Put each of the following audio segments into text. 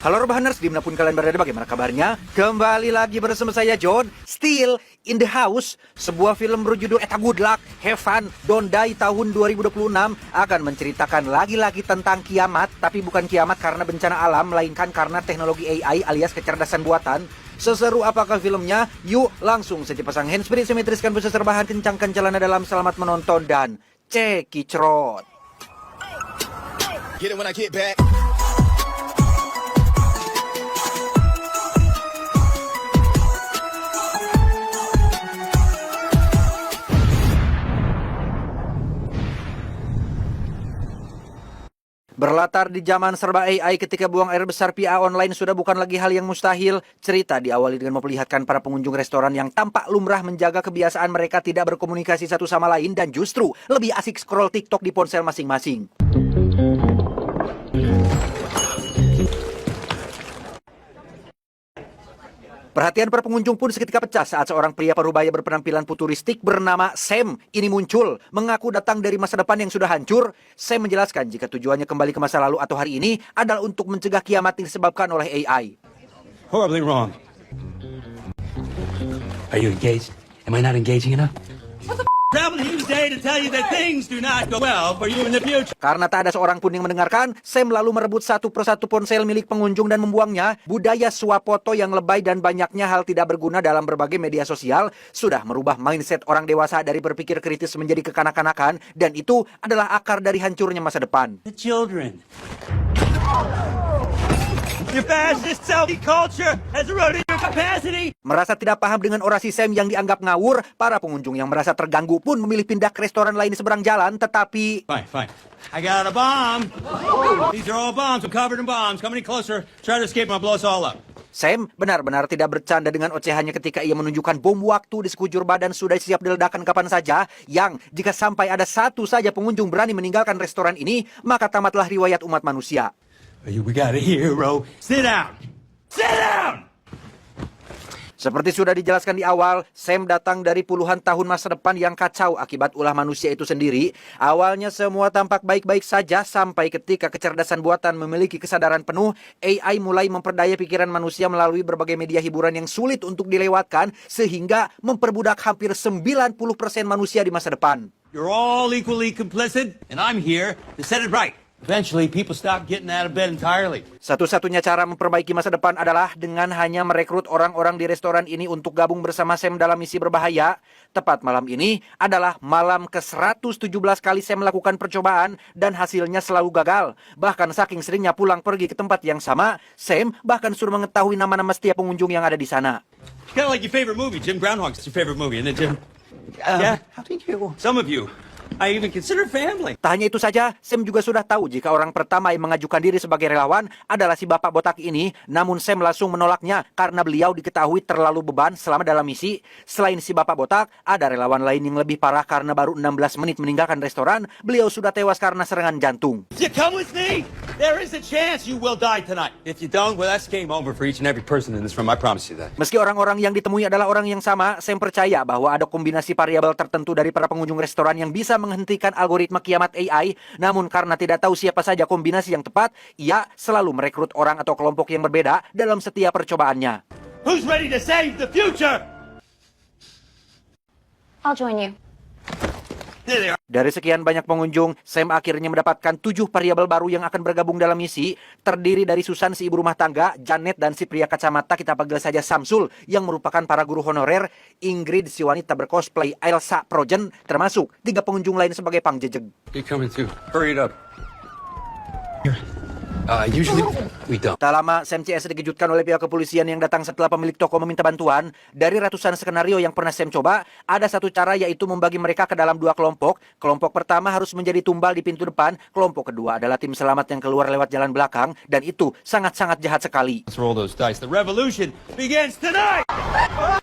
Halo Rebahaners, dimanapun kalian berada, bagaimana kabarnya? Kembali lagi bersama saya John, Still in the House. Sebuah film berjudul Eta Good Luck, Have Fun, Don't Die tahun 2026 akan menceritakan lagi-lagi tentang kiamat. Tapi bukan kiamat karena bencana alam, melainkan karena teknologi AI alias kecerdasan buatan. Seseru apakah filmnya? Yuk langsung saja pasang handsfree, simetriskan pusat rebahan, kencangkan celana dalam, selamat menonton dan cekicrot. Get it when I get back. Berlatar di zaman serba AI, ketika buang air besar via online sudah bukan lagi hal yang mustahil. Cerita diawali dengan memperlihatkan para pengunjung restoran yang tampak lumrah menjaga kebiasaan mereka tidak berkomunikasi satu sama lain dan justru lebih asik scroll TikTok di ponsel masing-masing. Perhatian para pengunjung pun seketika pecah saat seorang pria parubaya berpenampilan futuristik bernama Sam ini muncul. Mengaku datang dari masa depan yang sudah hancur. Sam menjelaskan jika tujuannya kembali ke masa lalu atau hari ini adalah untuk mencegah kiamat yang disebabkan oleh AI. Horribly wrong. Are you engaged? Am I not engaging enough? Traveling to you today to tell you that things do not go well for you in the future. Karena tak ada seorang pun yang mendengarkan, Sam lalu merebut satu persatu ponsel milik pengunjung dan membuangnya. Budaya swapoto yang lebay dan banyaknya hal tidak berguna dalam berbagai media sosial sudah merubah mindset orang dewasa dari berpikir kritis menjadi kekanak-kanakan, dan itu adalah akar dari hancurnya masa depan. The children. Your fascist selfie culture has eroded your capacity. Merasa tidak paham dengan orasi Sam yang dianggap ngawur, para pengunjung yang merasa terganggu pun memilih pindah ke restoran lain di seberang jalan, tetapi... Fine. I got a bomb. These are all bombs. I'm covered in bombs. Coming in closer. Try to escape and I'll blow us all up. Sam benar-benar tidak bercanda dengan ocehannya ketika ia menunjukkan bom waktu di sekujur badan sudah siap diledakkan kapan saja, yang jika sampai ada satu saja pengunjung berani meninggalkan restoran ini, maka tamatlah riwayat umat manusia. We got a hero. Sit down. Sit down. Seperti sudah dijelaskan di awal, Sam datang dari puluhan tahun masa depan yang kacau akibat ulah manusia itu sendiri. Awalnya semua tampak baik-baik saja sampai ketika kecerdasan buatan memiliki kesadaran penuh, AI mulai memperdaya pikiran manusia melalui berbagai media hiburan yang sulit untuk dilewatkan sehingga memperbudak hampir 90% manusia di masa depan. You're all equally complicit, and I'm here to set it right. Eventually, people stop getting out of bed entirely. Satu-satunya cara memperbaiki masa depan adalah dengan hanya merekrut orang-orang di restoran ini untuk gabung bersama Sam dalam misi berbahaya. Tepat malam ini adalah malam ke-117 kali Sam melakukan percobaan dan hasilnya selalu gagal. Bahkan saking seringnya pulang pergi ke tempat yang sama, Sam bahkan sudah mengetahui nama-nama setiap pengunjung yang ada di sana. Kind of like your favorite movie, Jim Groundhog's your favorite movie, isn't it, Jim? Yeah. How do you... Some of you. I even consider family. Tak hanya itu saja, Sam juga sudah tahu jika orang pertama yang mengajukan diri sebagai relawan adalah si bapak botak ini. Namun Sam langsung menolaknya karena beliau diketahui terlalu beban selama dalam misi. Selain si bapak botak, ada relawan lain yang lebih parah karena baru 16 menit meninggalkan restoran. Beliau sudah tewas karena serangan jantung. You come with me, there is a chance you will die tonight. If you don't, well, that's game over for each and every person in this room. I promise you that. Meski orang-orang yang ditemui adalah orang yang sama, Sam percaya bahwa ada kombinasi variabel tertentu dari para pengunjung restoran yang bisa menghentikan algoritma kiamat AI. Namun karena tidak tahu siapa saja kombinasi yang tepat, ia selalu merekrut orang atau kelompok yang berbeda dalam setiap percobaannya. Who's ready to save the future? I'll join you. There they are. Dari sekian banyak pengunjung, Sam akhirnya mendapatkan 7 variabel baru yang akan bergabung dalam misi. Terdiri dari Susan si ibu rumah tangga, Janet dan si pria kacamata kita panggil saja Samsul yang merupakan para guru honorer, Ingrid si wanita bercosplay Elsa Projen, termasuk 3 pengunjung lain sebagai pangjejeg. You're coming too. Hurry it up. Usually we don't. Tak lama, Sam CS dikejutkan oleh pihak kepolisian yang datang setelah pemilik toko meminta bantuan. Dari ratusan skenario yang pernah Sam coba, ada satu cara yaitu membagi mereka ke dalam 2 kelompok. Kelompok pertama harus menjadi tumbal di pintu depan, kelompok kedua adalah tim selamat yang keluar lewat jalan belakang, dan itu sangat-sangat jahat sekali. Let's roll those dice. The revolution begins tonight.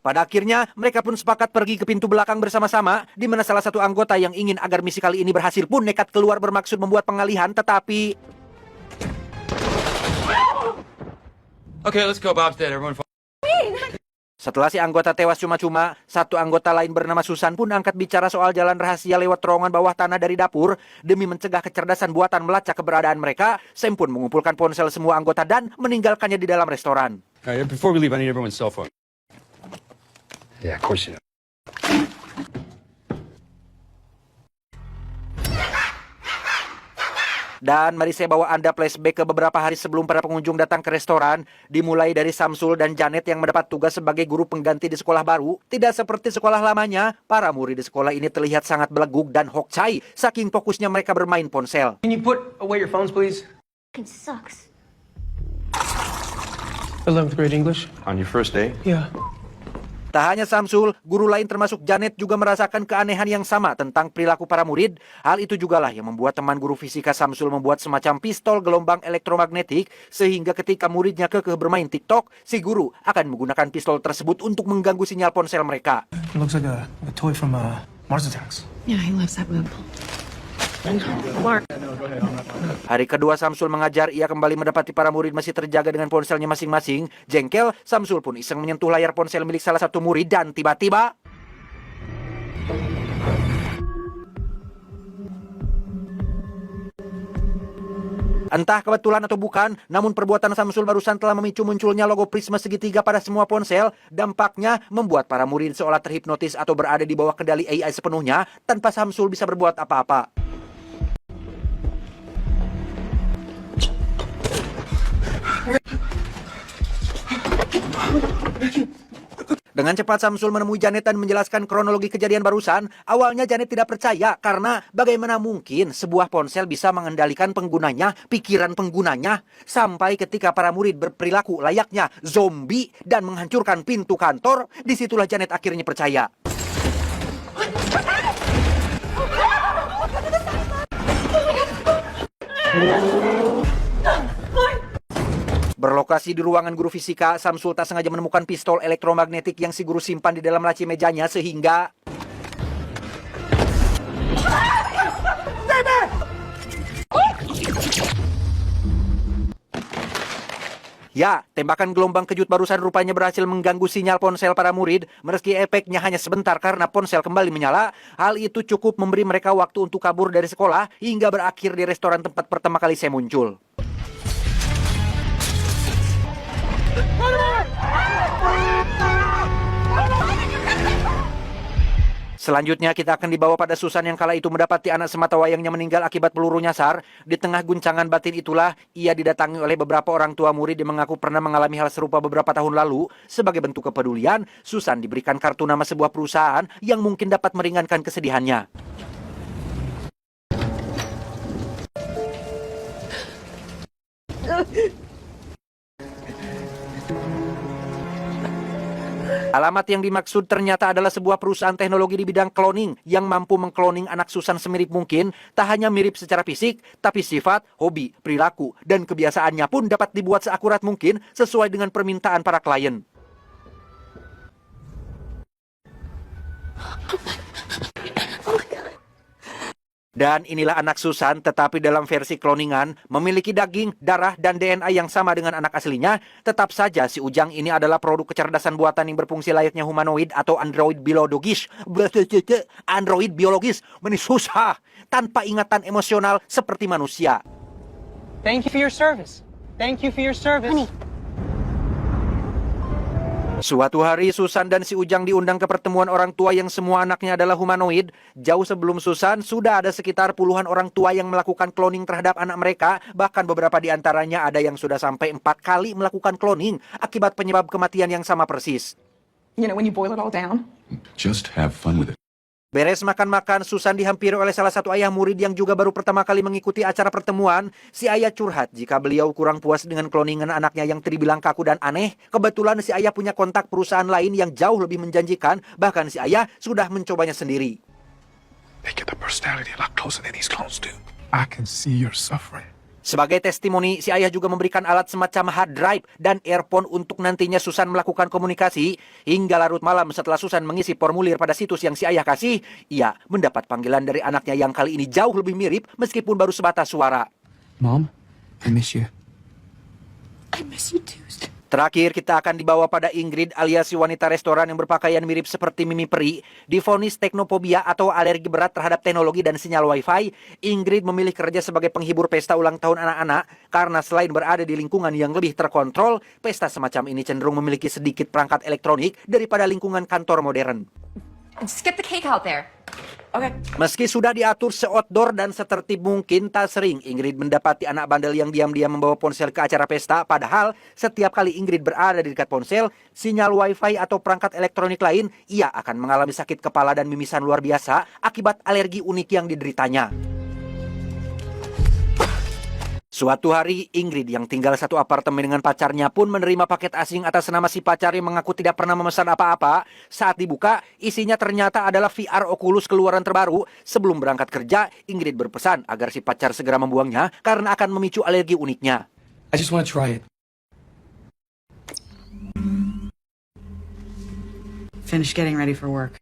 Pada akhirnya, mereka pun sepakat pergi ke pintu belakang bersama-sama, di mana salah satu anggota yang ingin agar misi kali ini berhasil pun nekat keluar bermaksud membuat pengalihan, tetapi... Okay, let's go. Bob's dead. Everyone. Setelah si anggota tewas cuma-cuma, satu anggota lain bernama Susan pun angkat bicara soal jalan rahasia lewat terowongan bawah tanah dari dapur. Demi mencegah kecerdasan buatan melacak keberadaan mereka, Sam pun mengumpulkan ponsel semua anggota dan meninggalkannya di dalam restoran. Before we leave, I need everyone's cell phone. Yeah, of course you know. Dan mari saya bawa Anda flashback ke beberapa hari sebelum para pengunjung datang ke restoran. Dimulai dari Samsul dan Janet yang mendapat tugas sebagai guru pengganti di sekolah baru. Tidak seperti sekolah lamanya, para murid di sekolah ini terlihat sangat beleguk dan hokcai saking fokusnya mereka bermain ponsel. Can you put away your phones, please? It sucks. 11th grade English? On your first day? Yeah. Tak hanya Samsul, guru lain termasuk Janet juga merasakan keanehan yang sama tentang perilaku para murid. Hal itu jugalah yang membuat teman guru fisika Samsul membuat semacam pistol gelombang elektromagnetik, sehingga ketika muridnya kekeh bermain TikTok, si guru akan menggunakan pistol tersebut untuk mengganggu sinyal ponsel mereka. It looks like a toy from Mars Attacks. Yeah, he loves that movie. Hari kedua Samsul mengajar, ia kembali mendapati para murid masih terjaga dengan ponselnya masing-masing. Jengkel, Samsul pun iseng menyentuh layar ponsel milik salah satu murid dan tiba-tiba... Entah kebetulan atau bukan, namun perbuatan Samsul barusan telah memicu munculnya logo prisma segitiga pada semua ponsel. Dampaknya membuat para murid seolah terhipnotis atau berada di bawah kendali AI sepenuhnya tanpa Samsul bisa berbuat apa-apa. Dengan cepat Samsul menemui Janet dan menjelaskan kronologi kejadian barusan. Awalnya Janet tidak percaya karena bagaimana mungkin sebuah ponsel bisa mengendalikan penggunanya, pikiran penggunanya. Sampai ketika para murid berperilaku layaknya zombie dan menghancurkan pintu kantor, disitulah Janet akhirnya percaya. Berlokasi di ruangan guru fisika, Samsul tak sengaja menemukan pistol elektromagnetik yang si guru simpan di dalam laci mejanya sehingga... Ya, tembakan gelombang kejut barusan rupanya berhasil mengganggu sinyal ponsel para murid. Meski efeknya hanya sebentar karena ponsel kembali menyala, hal itu cukup memberi mereka waktu untuk kabur dari sekolah hingga berakhir di restoran tempat pertama kali saya muncul. Selanjutnya kita akan dibawa pada Susan yang kala itu mendapati anak sematawayangnya meninggal akibat peluru nyasar. Di tengah guncangan batin itulah ia didatangi oleh beberapa orang tua murid yang mengaku pernah mengalami hal serupa beberapa tahun lalu. Sebagai bentuk kepedulian, Susan diberikan kartu nama sebuah perusahaan yang mungkin dapat meringankan kesedihannya. Alamat yang dimaksud ternyata adalah sebuah perusahaan teknologi di bidang cloning yang mampu mengkloning anak Susan semirip mungkin. Tak hanya mirip secara fisik, tapi sifat, hobi, perilaku, dan kebiasaannya pun dapat dibuat seakurat mungkin sesuai dengan permintaan para klien. Dan inilah anak Susan, tetapi dalam versi kloningan, memiliki daging, darah, dan DNA yang sama dengan anak aslinya. Tetap saja si Ujang ini adalah produk kecerdasan buatan yang berfungsi layaknya humanoid atau android biologis. Android biologis, susah, tanpa ingatan emosional seperti manusia. Thank you for your service. Thank you for your service. Honey. Suatu hari Susan dan si Ujang diundang ke pertemuan orang tua yang semua anaknya adalah humanoid. Jauh sebelum Susan, sudah ada sekitar puluhan orang tua yang melakukan cloning terhadap anak mereka. Bahkan beberapa di antaranya ada yang sudah sampai 4 kali melakukan cloning akibat penyebab kematian yang sama persis. You know, when you boil it all down. Just have fun with it. Beres makan-makan, Susan dihampiri oleh salah satu ayah murid yang juga baru pertama kali mengikuti acara pertemuan. Si ayah curhat jika beliau kurang puas dengan kloningan anaknya yang terbilang kaku dan aneh. Kebetulan si ayah punya kontak perusahaan lain yang jauh lebih menjanjikan. Bahkan si ayah sudah mencobanya sendiri. They get the personality a lot closer than these clones do. I can see your suffering. Sebagai testimoni, si ayah juga memberikan alat semacam hard drive dan earphone untuk nantinya Susan melakukan komunikasi. Hingga larut malam setelah Susan mengisi formulir pada situs yang si ayah kasih, ia mendapat panggilan dari anaknya yang kali ini jauh lebih mirip meskipun baru sebatas suara. Mom, I miss you. I miss you too. Terakhir, kita akan dibawa pada Ingrid alias si wanita restoran yang berpakaian mirip seperti Mimi Peri. Divonis teknofobia atau alergi berat terhadap teknologi dan sinyal wifi, Ingrid memilih kerja sebagai penghibur pesta ulang tahun anak-anak karena selain berada di lingkungan yang lebih terkontrol, pesta semacam ini cenderung memiliki sedikit perangkat elektronik daripada lingkungan kantor modern. Just get the cake out there. Okay. Meski sudah diatur se-outdoor dan setertib mungkin, tak sering Ingrid mendapati anak bandel yang diam-diam membawa ponsel ke acara pesta. Padahal setiap kali Ingrid berada di dekat ponsel, sinyal wifi atau perangkat elektronik lain, ia akan mengalami sakit kepala dan mimisan luar biasa akibat alergi unik yang dideritanya. Suatu hari, Ingrid yang tinggal satu apartemen dengan pacarnya pun menerima paket asing atas nama si pacar yang mengaku tidak pernah memesan apa-apa. Saat dibuka, isinya ternyata adalah VR Oculus keluaran terbaru. Sebelum berangkat kerja, Ingrid berpesan agar si pacar segera membuangnya karena akan memicu alergi uniknya. I just want to try it. Finish getting ready for work.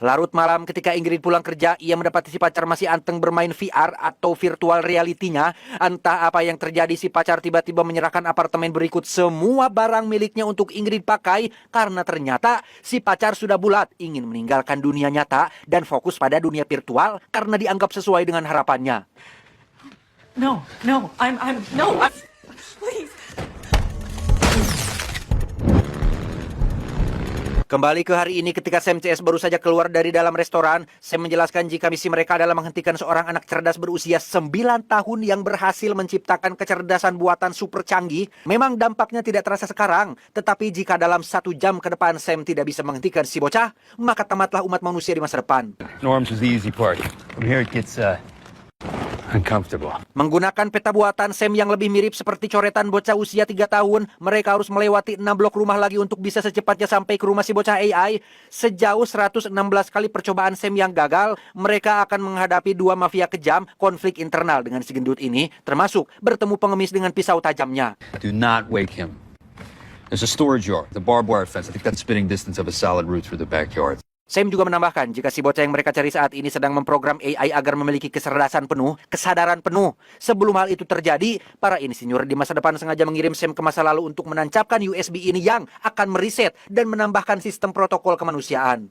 Larut malam ketika Ingrid pulang kerja, ia mendapati si pacar masih anteng bermain VR atau virtual reality-nya. Entah apa yang terjadi, si pacar tiba-tiba menyerahkan apartemen berikut semua barang miliknya untuk Ingrid pakai karena ternyata si pacar sudah bulat ingin meninggalkan dunia nyata dan fokus pada dunia virtual karena dianggap sesuai dengan harapannya. No, please. Kembali ke hari ini ketika Sam CS baru saja keluar dari dalam restoran, Sam menjelaskan jika misi mereka adalah menghentikan seorang anak cerdas berusia 9 tahun yang berhasil menciptakan kecerdasan buatan super canggih. Memang dampaknya tidak terasa sekarang, tetapi jika dalam 1 jam ke depan Sam tidak bisa menghentikan si bocah, maka tamatlah umat manusia di masa depan. Norms is the easy part. From here it gets uncomfortable. Menggunakan peta buatan Sam yang lebih mirip seperti coretan bocah usia 3 tahun, mereka harus melewati 6 blok rumah lagi untuk bisa secepatnya sampai ke rumah si bocah AI. Sejauh 116 kali percobaan Sam yang gagal, mereka akan menghadapi 2 mafia kejam, konflik internal dengan si gendut ini, termasuk bertemu pengemis dengan pisau tajamnya. Do not wake him. There's a storage yard, the barbed wire fence. I think that's spitting distance of a solid route through the backyard. Sam juga menambahkan jika si bocah yang mereka cari saat ini sedang memprogram AI agar memiliki kesadaran penuh. Sebelum hal itu terjadi, para insinyur di masa depan sengaja mengirim Sam ke masa lalu untuk menancapkan USB ini yang akan meriset dan menambahkan sistem protokol kemanusiaan.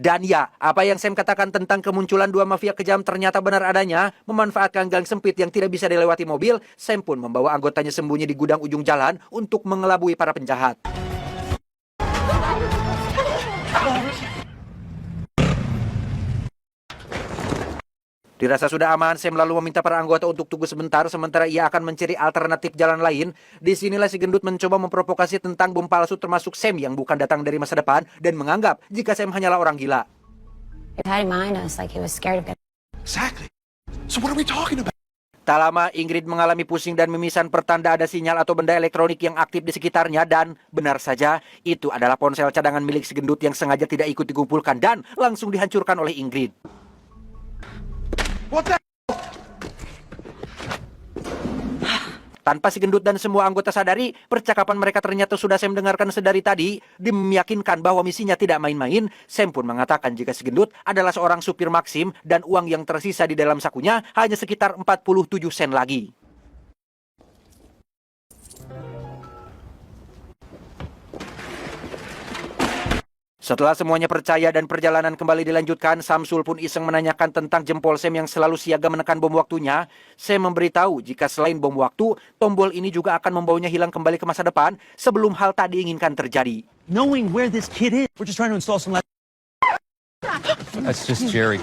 Dan ya, apa yang Sam katakan tentang kemunculan 2 mafia kejam ternyata benar adanya. Memanfaatkan gang sempit yang tidak bisa dilewati mobil, Sam pun membawa anggotanya sembunyi di gudang ujung jalan untuk mengelabui para penjahat. Dirasa sudah aman, Sam lalu meminta para anggota untuk tunggu sebentar sementara ia akan mencari alternatif jalan lain. Disinilah si gendut mencoba memprovokasi tentang bom palsu termasuk Sam yang bukan datang dari masa depan dan menganggap jika Sam hanyalah orang gila. Exactly. So what are we talking about? Tak lama, Ingrid mengalami pusing dan mimisan pertanda ada sinyal atau benda elektronik yang aktif di sekitarnya dan benar saja, itu adalah ponsel cadangan milik si gendut yang sengaja tidak ikut dikumpulkan dan langsung dihancurkan oleh Ingrid. What the? Tanpa si gendut dan semua anggota sadari, percakapan mereka ternyata sudah Sam dengarkan sedari tadi. Meyakinkan bahwa misinya tidak main-main, Sam pun mengatakan jika si gendut adalah seorang supir Maxim dan uang yang tersisa di dalam sakunya hanya sekitar 47 sen lagi. Setelah semuanya percaya dan perjalanan kembali dilanjutkan, Samsul pun iseng menanyakan tentang jempol Sam yang selalu siaga menekan bom waktunya. Sam memberitahu jika selain bom waktu, tombol ini juga akan membawanya hilang kembali ke masa depan sebelum hal tak diinginkan terjadi. Knowing where this kid is, we're just trying to install some That's just Jerry.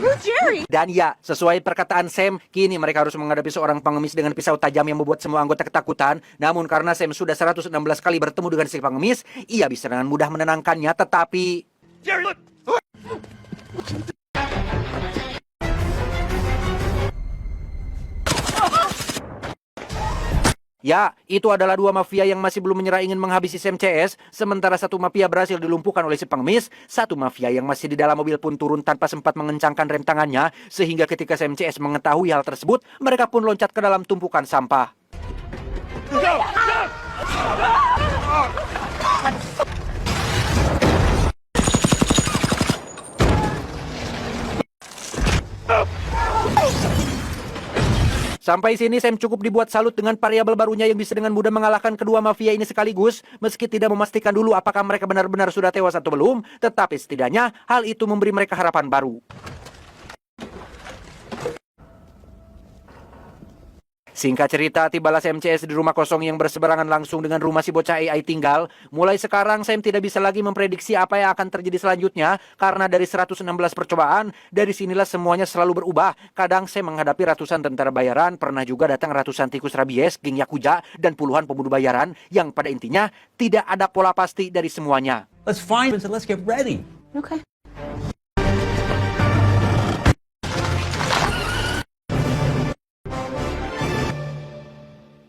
Dan ya, sesuai perkataan Sam, kini mereka harus menghadapi seorang pengemis dengan pisau tajam yang membuat semua anggota ketakutan. Namun karena Sam sudah 116 kali bertemu dengan si pengemis, ia bisa dengan mudah menenangkannya, tetapi... Jerry, look! Ya, itu adalah 2 mafia yang masih belum menyerah ingin menghabisi Sam CS. Sementara 1 mafia berhasil dilumpuhkan oleh si pengemis. 1 mafia yang masih di dalam mobil pun turun tanpa sempat mengencangkan rem tangannya. Sehingga ketika Sam CS mengetahui hal tersebut, mereka pun loncat ke dalam tumpukan sampah. Sampai sini Sam cukup dibuat salut dengan variabel barunya yang bisa dengan mudah mengalahkan kedua mafia ini sekaligus. Meski tidak memastikan dulu apakah mereka benar-benar sudah tewas atau belum, tetapi setidaknya hal itu memberi mereka harapan baru. Singkat cerita, tibalah Sam CS di rumah kosong yang berseberangan langsung dengan rumah si bocah AI tinggal. Mulai sekarang, Sam tidak bisa lagi memprediksi apa yang akan terjadi selanjutnya, karena dari 116 percobaan, dari sinilah semuanya selalu berubah. Kadang Sam menghadapi ratusan tentara bayaran, pernah juga datang ratusan tikus rabies, geng Yakuza, dan puluhan pembunuh bayaran, yang pada intinya tidak ada pola pasti dari semuanya. Let's find it and let's get ready. Okay.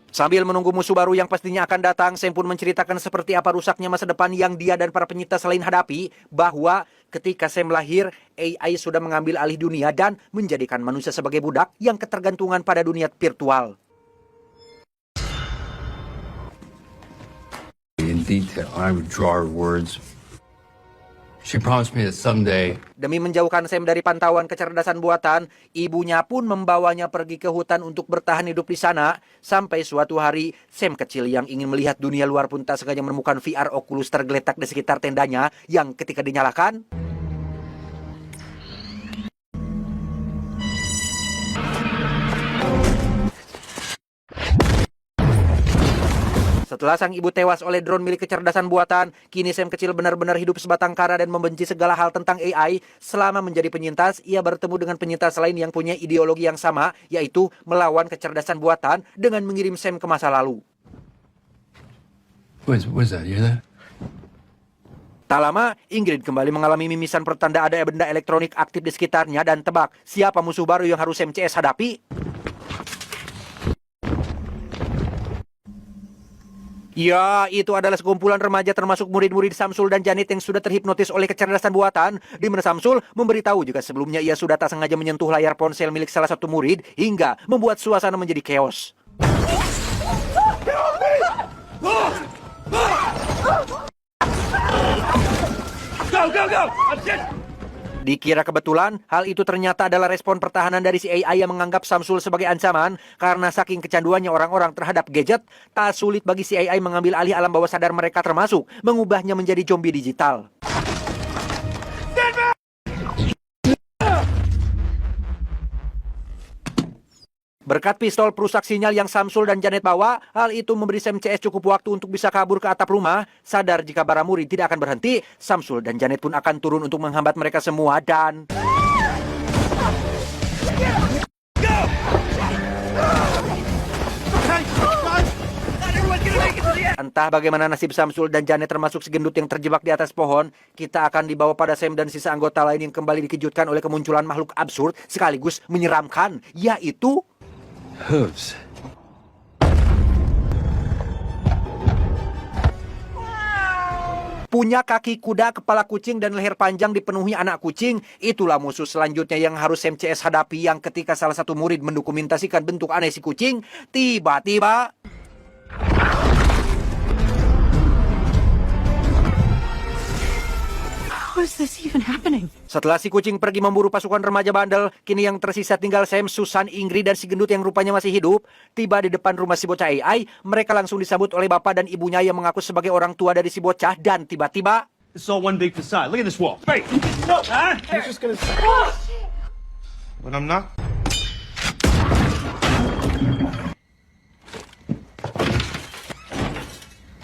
Sambil menunggu musuh baru yang pastinya akan datang, Sam pun menceritakan seperti apa rusaknya masa depan yang dia dan para penyintas lain hadapi, bahwa ketika Sam lahir, AI sudah mengambil alih dunia dan menjadikan manusia sebagai budak yang ketergantungan pada dunia virtual. In detail, I would draw her words. She promised me that someday. Demi menjauhkan Sam dari pantauan kecerdasan buatan, ibunya pun membawanya pergi ke hutan untuk bertahan hidup di sana. Sampai suatu hari, Sam kecil yang ingin melihat dunia luar pun tak sengaja menemukan VR Oculus tergeletak di sekitar tendanya yang ketika dinyalakan, setelah sang ibu tewas oleh drone milik kecerdasan buatan, kini Sam kecil benar-benar hidup sebatang kara dan membenci segala hal tentang AI. Selama menjadi penyintas, ia bertemu dengan penyintas lain yang punya ideologi yang sama, yaitu melawan kecerdasan buatan dengan mengirim Sam ke masa lalu. What is that? You hear that? Tak lama, Ingrid kembali mengalami mimisan pertanda ada benda elektronik aktif di sekitarnya, dan tebak siapa musuh baru yang harus Sam CS hadapi? Ya, itu adalah sekumpulan remaja termasuk murid-murid Samsul dan Janet yang sudah terhipnotis oleh kecerdasan buatan, di mana Samsul memberitahu jika sebelumnya ia sudah tak sengaja menyentuh layar ponsel milik salah satu murid hingga membuat suasana menjadi chaos. Go, go, go! Dikira kebetulan, hal itu ternyata adalah respon pertahanan dari si AI yang menganggap Samsul sebagai ancaman. Karena saking kecanduannya orang-orang terhadap gadget, tak sulit bagi si AI mengambil alih alam bawah sadar mereka, termasuk mengubahnya menjadi zombie digital. Berkat pistol perusak sinyal yang Samsul dan Janet bawa, hal itu memberi Sam CS cukup waktu untuk bisa kabur ke atap rumah. Sadar jika para murid tidak akan berhenti, Samsul dan Janet pun akan turun untuk menghambat mereka semua dan... Entah bagaimana nasib Samsul dan Janet termasuk si gendut yang terjebak di atas pohon, kita akan dibawa pada Sam dan sisa anggota lain yang kembali dikejutkan oleh kemunculan makhluk absurd sekaligus menyeramkan, yaitu... Hooves. Punya kaki kuda, kepala kucing, dan leher panjang dipenuhi anak kucing. Itulah musuh selanjutnya yang harus Sam CS hadapi, yang ketika salah satu murid mendokumentasikan bentuk aneh si kucing, tiba-tiba... How is this even happening? Setelah si kucing pergi memburu pasukan remaja bandel, kini yang tersisa tinggal Sam, Susan, Ingrid, dan si gendut yang rupanya masih hidup. Tiba di depan rumah si bocah AI, mereka langsung disambut oleh bapak dan ibunya yang mengaku sebagai orang tua dari si bocah, dan tiba-tiba... It's all one big facade. Look at this wall. Hey, no, huh? He's just gonna... But I'm not.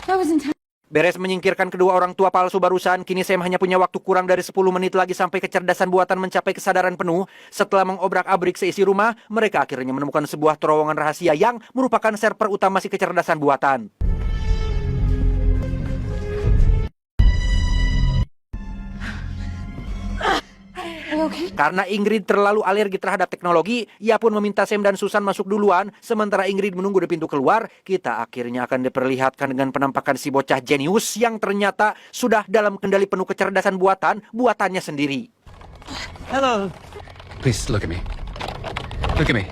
That was intense. Beres menyingkirkan kedua orang tua palsu barusan, kini Sam hanya punya waktu kurang dari 10 menit lagi sampai kecerdasan buatan mencapai kesadaran penuh. Setelah mengobrak-abrik seisi rumah, mereka akhirnya menemukan sebuah terowongan rahasia yang merupakan server utama si kecerdasan buatan. Karena Ingrid terlalu alergi terhadap teknologi, ia pun meminta Sam dan Susan masuk duluan. Sementara Ingrid menunggu di pintu keluar, kita akhirnya akan diperlihatkan dengan penampakan si bocah jenius yang ternyata sudah dalam kendali penuh kecerdasan buatannya sendiri. Hello. Please look at me. Look at me.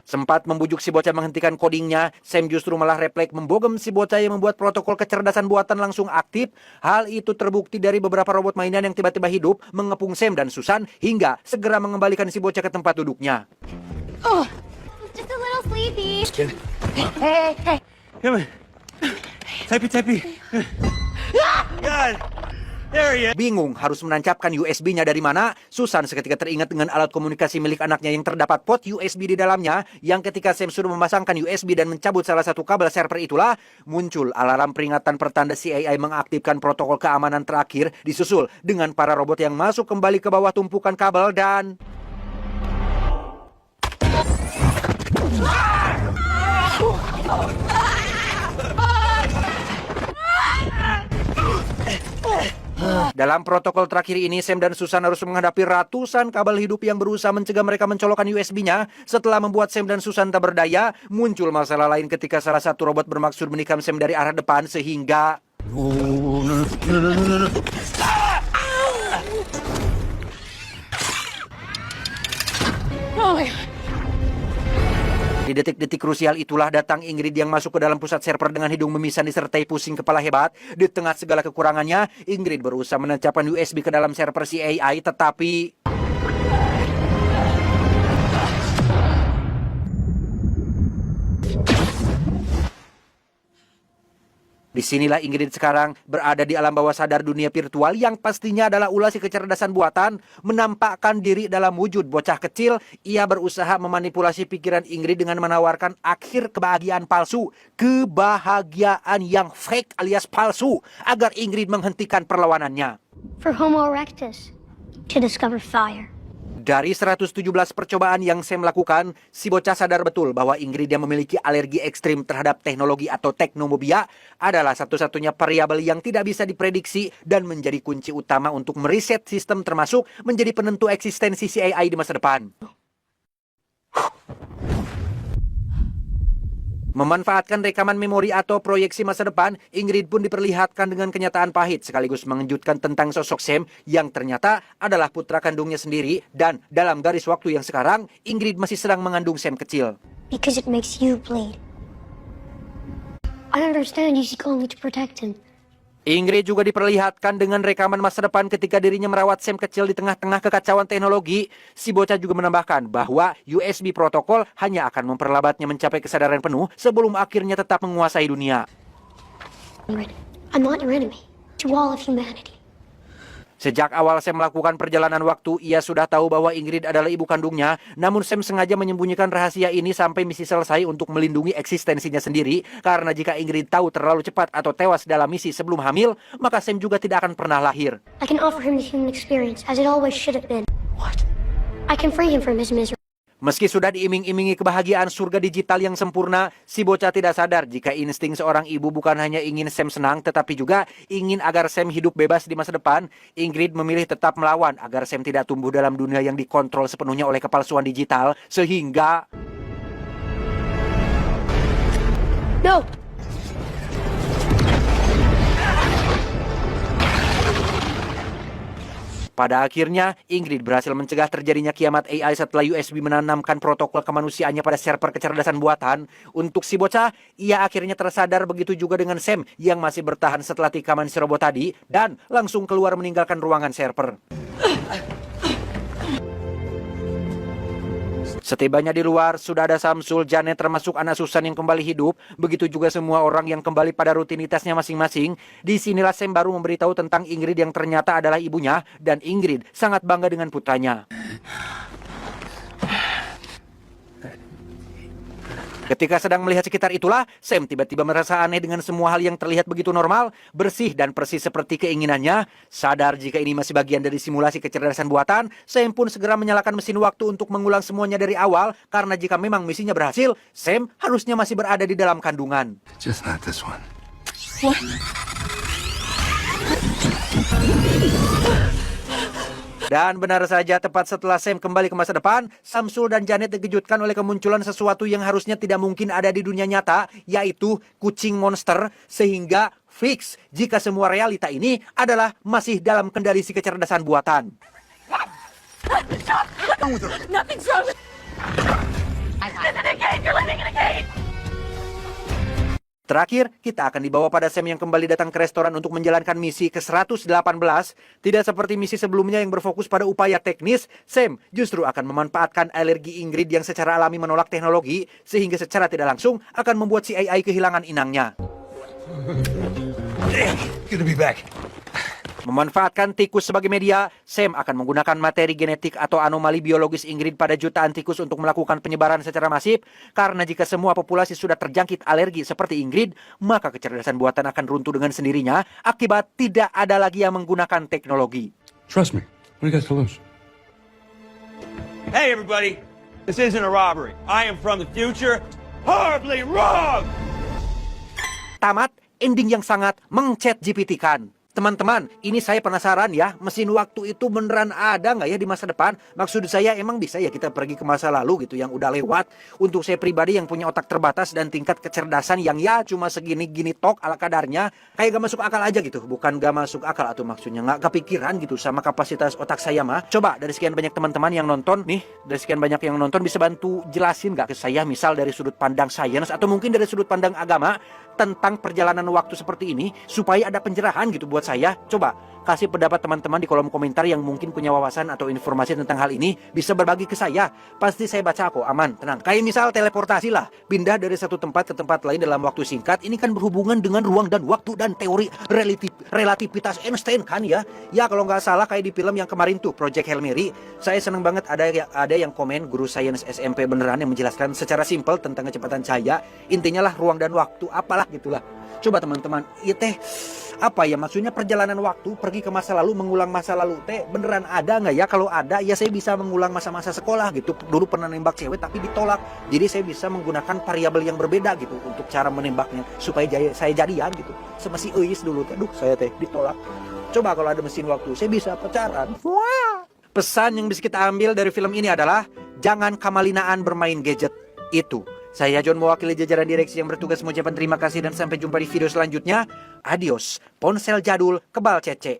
Sempat membujuk si bocah menghentikan codingnya, Sam justru malah refleks membogem si bocah yang membuat protokol kecerdasan buatan langsung aktif. Hal itu terbukti dari beberapa robot mainan yang tiba-tiba hidup, mengepung Sam dan Susan, hingga segera mengembalikan si bocah ke tempat duduknya. Oh, just a little sleepy. Hey. Come on. Tappy. God. There he is. Bingung harus menancapkan USB-nya dari mana, Susan seketika teringat dengan alat komunikasi milik anaknya yang terdapat port USB di dalamnya, yang ketika Sam sudah memasangkan USB dan mencabut salah satu kabel server itulah, muncul alarm peringatan pertanda si AI mengaktifkan protokol keamanan terakhir, disusul dengan para robot yang masuk kembali ke bawah tumpukan kabel dan... Dalam protokol terakhir ini, Sam dan Susan harus menghadapi ratusan kabel hidup yang berusaha mencegah mereka mencolokkan USB-nya. Setelah membuat Sam dan Susan tak berdaya, muncul masalah lain ketika salah satu robot bermaksud menikam Sam dari arah depan sehingga... No. Oh my God. Di detik-detik krusial itulah datang Ingrid yang masuk ke dalam pusat server dengan hidung memisan disertai pusing kepala hebat. Di tengah segala kekurangannya, Ingrid berusaha menancapkan USB ke dalam server si AI, tetapi... Disinilah Ingrid sekarang berada di alam bawah sadar dunia virtual yang pastinya adalah ulas kecerdasan buatan. Menampakkan diri dalam wujud bocah kecil, ia berusaha memanipulasi pikiran Ingrid dengan menawarkan akhir kebahagiaan palsu, kebahagiaan yang fake alias palsu, agar Ingrid menghentikan perlawanannya. For Homo erectus to discover fire. Dari 117 percobaan yang Sam lakukan, si bocah sadar betul bahwa Ingrid yang memiliki alergi ekstrim terhadap teknologi atau teknomobia adalah satu-satunya variabel yang tidak bisa diprediksi dan menjadi kunci utama untuk meriset sistem termasuk menjadi penentu eksistensi si AI di masa depan. Memanfaatkan rekaman memori atau proyeksi masa depan, Ingrid pun diperlihatkan dengan kenyataan pahit sekaligus mengejutkan tentang sosok Sam yang ternyata adalah putra kandungnya sendiri, dan dalam garis waktu yang sekarang, Ingrid masih sedang mengandung Sam kecil. Because it makes you bleed. I understand you seek only to protect him. Ingrid juga diperlihatkan dengan rekaman masa depan ketika dirinya merawat Sam kecil di tengah-tengah kekacauan teknologi. Si bocah juga menambahkan bahwa USB protokol hanya akan memperlambatnya mencapai kesadaran penuh sebelum akhirnya tetap menguasai dunia. I'm not your enemy. To all of humanity. Sejak awal Sam melakukan perjalanan waktu, ia sudah tahu bahwa Ingrid adalah ibu kandungnya. Namun Sam sengaja menyembunyikan rahasia ini sampai misi selesai untuk melindungi eksistensinya sendiri. Karena jika Ingrid tahu terlalu cepat atau tewas dalam misi sebelum hamil, maka Sam juga tidak akan pernah lahir. I can offer him the human experience as it always should have been. What? I can free him from his misery. Meski sudah diiming-imingi kebahagiaan surga digital yang sempurna, si bocah tidak sadar jika insting seorang ibu bukan hanya ingin Sam senang, tetapi juga ingin agar Sam hidup bebas di masa depan. Ingrid memilih tetap melawan agar Sam tidak tumbuh dalam dunia yang dikontrol sepenuhnya oleh kepalsuan digital, sehingga... No! Pada akhirnya, Ingrid berhasil mencegah terjadinya kiamat AI setelah USB menanamkan protokol kemanusiaannya pada server kecerdasan buatan. Untuk si bocah, ia akhirnya tersadar, begitu juga dengan Sam yang masih bertahan setelah tikaman si robot tadi dan langsung keluar meninggalkan ruangan server. Setibanya di luar, sudah ada Samsul, Janet termasuk anak Susan yang kembali hidup. Begitu juga semua orang yang kembali pada rutinitasnya masing-masing. Disinilah Sam baru memberitahu tentang Ingrid yang ternyata adalah ibunya. Dan Ingrid sangat bangga dengan putranya. Ketika sedang melihat sekitar itulah, Sam tiba-tiba merasa aneh dengan semua hal yang terlihat begitu normal, bersih dan persis seperti keinginannya. Sadar jika ini masih bagian dari simulasi kecerdasan buatan, Sam pun segera menyalakan mesin waktu untuk mengulang semuanya dari awal, karena jika memang misinya berhasil, Sam harusnya masih berada di dalam kandungan. Just not this one. What? Dan benar saja, tepat setelah Sam kembali ke masa depan, Samsul dan Janet dikejutkan oleh kemunculan sesuatu yang harusnya tidak mungkin ada di dunia nyata, yaitu kucing monster, sehingga fix jika semua realita ini adalah masih dalam kendali si kecerdasan buatan. Nothing's wrong with... Terakhir, kita akan dibawa pada Sam yang kembali datang ke restoran untuk menjalankan misi ke-118. Tidak seperti misi sebelumnya yang berfokus pada upaya teknis, Sam justru akan memanfaatkan alergi Ingrid yang secara alami menolak teknologi, sehingga secara tidak langsung akan membuat si AI kehilangan inangnya. Good to be back. Memanfaatkan tikus sebagai media, Sam akan menggunakan materi genetik atau anomali biologis Ingrid pada jutaan tikus untuk melakukan penyebaran secara masif. Karena jika semua populasi sudah terjangkit alergi seperti Ingrid, maka kecerdasan buatan akan runtuh dengan sendirinya akibat tidak ada lagi yang menggunakan teknologi. Trust me. What do you got to lose? Hey, everybody. This isn't a robbery. I am from the future. Horribly wrong! Tamat, ending yang sangat meng-ChatGPT-kan. Teman-teman, ini saya penasaran ya, mesin waktu itu beneran ada nggak ya di masa depan? Maksud saya emang bisa ya kita pergi ke masa lalu gitu yang udah lewat. Untuk saya pribadi yang punya otak terbatas dan tingkat kecerdasan yang ya cuma segini-gini tok ala kadarnya, kayak gak masuk akal aja gitu. Bukan gak masuk akal atau maksudnya nggak kepikiran gitu sama kapasitas otak saya mah. Coba dari sekian banyak teman-teman yang nonton nih, dari sekian banyak yang nonton bisa bantu jelasin nggak ke saya misal dari sudut pandang sains atau mungkin dari sudut pandang agama tentang perjalanan waktu seperti ini supaya ada pencerahan gitu buat saya. Coba kasih pendapat teman-teman di kolom komentar yang mungkin punya wawasan atau informasi tentang hal ini, bisa berbagi ke saya. Pasti saya baca kok, aman, tenang. Kayak misal teleportasi lah, pindah dari satu tempat ke tempat lain dalam waktu singkat. Ini kan berhubungan dengan ruang dan waktu dan teori relativitas Einstein kan ya. Ya kalau nggak salah kayak di film yang kemarin tuh Project Hail Mary. Saya seneng banget ada yang komen guru sains SMP beneran yang menjelaskan secara simpel tentang kecepatan cahaya. Intinya lah ruang dan waktu, apalah gitulah. Coba teman-teman, iya teh apa ya maksudnya perjalanan waktu pergi ke masa lalu, mengulang masa lalu teh beneran ada nggak ya? Kalau ada ya saya bisa mengulang masa-masa sekolah gitu. Dulu pernah nembak cewek tapi ditolak, jadi saya bisa menggunakan variabel yang berbeda gitu untuk cara menembaknya supaya saya jadian gitu. Semasi eis dulu teh, aduh saya teh ditolak. Coba kalau ada mesin waktu saya bisa pacaran. Wah. Pesan yang bisa kita ambil dari film ini adalah jangan kamalinaan bermain gadget itu. Saya John mewakili jajaran direksi yang bertugas mengucapkan terima kasih dan sampai jumpa di video selanjutnya. Adios, ponsel jadul kebal cece.